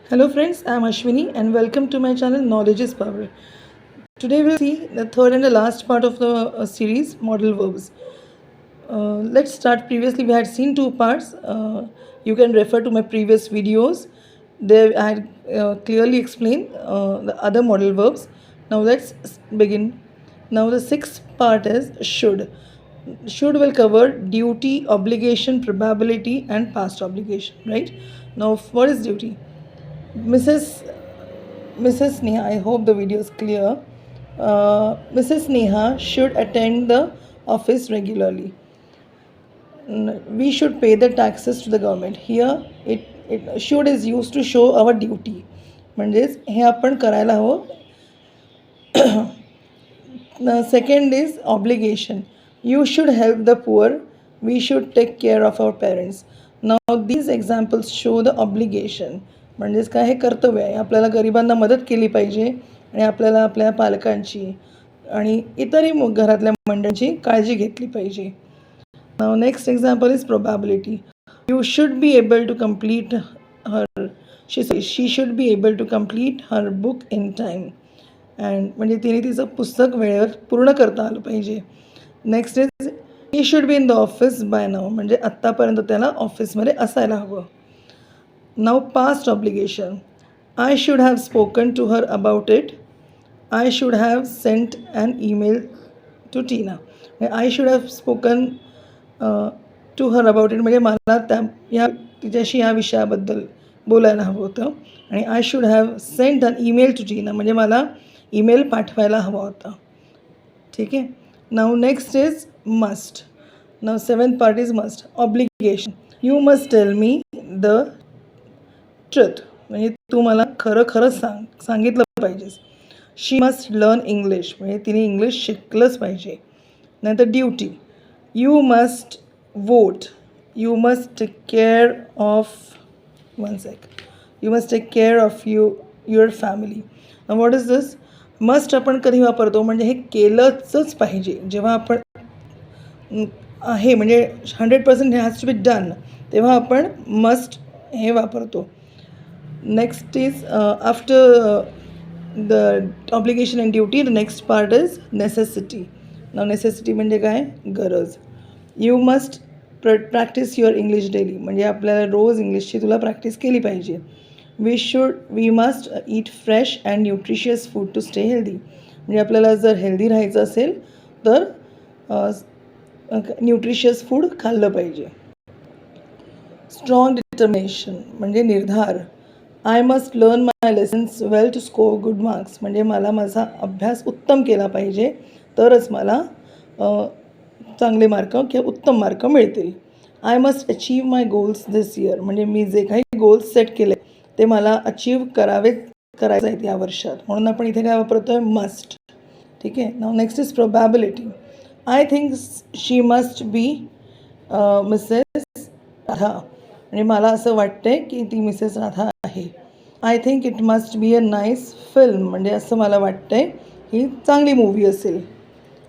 Hello friends, I am Ashwini and welcome to my channel Knowledge is Power. Today we'll see the third and the last part of the series Modal Verbs. Let's start. Previously we had seen two parts. You can refer to my previous videos. There I had clearly explained the other modal verbs. Now let's begin. Now the sixth part is should. Should will cover duty, obligation, probability and past obligation, right? Now what is duty? Mrs. Mrs. Neha, I hope the video is clear. Mrs. Neha should attend the office regularly. We should pay the taxes to the government. Here, it should is used to show our duty. म्हणजेच हे आपण करायला हवं. Second is obligation. You should help the poor. We should take care of our parents. Now these examples show the obligation. म्हणजेच काय हे कर्तव्य आहे. आपल्याला गरिबांना मदत केली पाहिजे आणि आपल्याला आपल्या पालकांची आणि इतरही घरातल्या मंडळींची काळजी घेतली पाहिजे. Now next example is probability. You should be able to complete her. She should be able to complete her book in time. And म्हणजे तिने तिचं पुस्तक वेळेवर पूर्ण करता आलं पाहिजे. Next is he should be in the office by now. म्हणजे आत्तापर्यंत त्याला ऑफिसमध्ये असायला हवं. Now past obligation. I should have spoken to her about it. I should have sent an email to Tina. I should have spoken to her about it म्हणजे मला तिच्याशी ह्या विषयाबद्दल बोलायला हवं होतं. आणि I should have sent an email to Tina म्हणजे मला ईमेल पाठवायला हवा होता. ठीक आहे. Now next is must. Now seventh part is must. Obligation. You must tell me the truth म्हणजे तू मला खरं सांगितलं पाहिजेस. शी मस्ट लर्न इंग्लिश म्हणजे तिने इंग्लिश शिकलंच पाहिजे. नाहीतर duty. You must vote. You must take care of you must take care of your family. What is this? Must आपण कधी वापरतो म्हणजे हे केलंच पाहिजे. जेव्हा आपण आहे म्हणजे 100% हे हॅज टू बी डन तेव्हा आपण मस्ट हे वापरतो. Next is after the obligation and duty the next part is necessity. Now necessity म्हणजे काय? गरज. You must practice your English daily म्हणजे आपल्याला रोज इंग्लिशची तुला प्रॅक्टिस केली पाहिजे. we must eat fresh and nutritious food to stay healthy म्हणजे आपल्याला जर हेल्दी राहायचं असेल तर न्यूट्रिशियस फूड खाल्लं पाहिजे. स्ट्रॉंग डिटर्मिनेशन म्हणजे निर्धार. I must learn my lessons well to score good marks म्हणजे मला माझा अभ्यास उत्तम केला पाहिजे तरच मला चांगले मार्क किंवा उत्तम मार्क मिळतील. I must achieve my goals this year म्हणजे मी जे काही गोल्स सेट केले ते मला अचीव करायचं आहेत या वर्षात म्हणून आपण इथे काय वापरतो आहे? मस्ट. ठीक आहे. Now next is probability. I think she must be Mrs Radha म्हणजे मला असं वाटतंय की ती मिसेस राधा आहे. I think it must be a nice film म्हणजे असं मला वाटतंय ही चांगली मूवी असेल.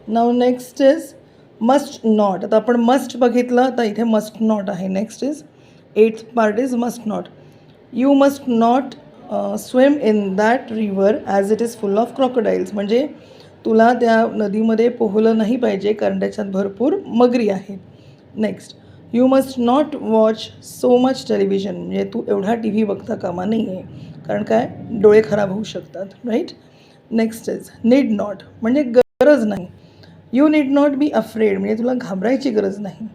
Now next is must not. आता आपण मस्ट बघितलं तर इथे मस्ट नॉट आहे. Next is eighth part is must not. You must not swim in that river as it is full of क्रॉकोडाईल्स म्हणजे तुला त्या नदीमध्ये पोहलं नाही पाहिजे कारण त्याच्यात भरपूर मगरी आहेत. Next you must not watch so much television म्हणजे तू एवढा टी व्ही बघता कामा नाही आहे कारण काय डोळे खराब होऊ शकतात. Right. Next is need not म्हणजे गरज नाही. You need not be afraid म्हणजे तुला घाबरायची गरज नाही.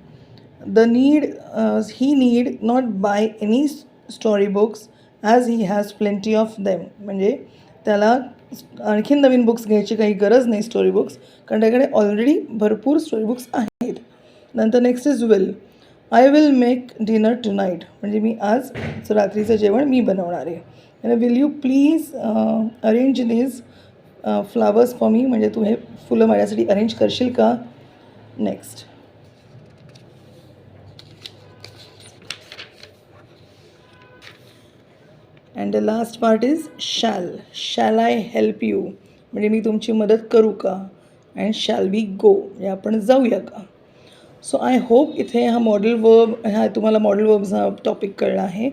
He need not buy any story books as he has plenty of them म्हणजे त्याला आणखीन नवीन बुक्स घ्यायची काही गरज नाही स्टोरी बुक्स कारण त्याकडे ऑलरेडी भरपूर स्टोरी बुक्स आहेत. नंतर next is will. I will make dinner tonight म्हणजे मी आज रात्रीचं जेवण मी बनवणार आहे. आणि will you please arrange these flowers for me म्हणजे तू हे फुलं माझ्यासाठी अरेंज करशील का? Next and the last part is shall I help you म्हणजे मी तुमची मदत करू का? अँड शॅल वी गो म्हणजे आपण जाऊया का? सो आय होप इथे हा मॉडेल वर्ब तुम्हाला मॉडेल वर्ब्स हा टॉपिक कळला आहे.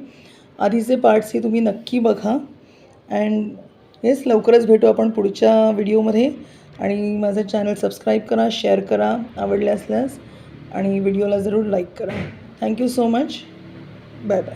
आधीचे पार्ट्सही तुम्ही नक्की बघा. अँड येस, लवकरच भेटू आपण पुढच्या व्हिडिओमध्ये. आणि माझं चॅनल सबस्क्राईब करा, शेअर करा आवडले असल्यास, आणि व्हिडिओला जरूर लाईक करा. Thank you so much. Bye bye.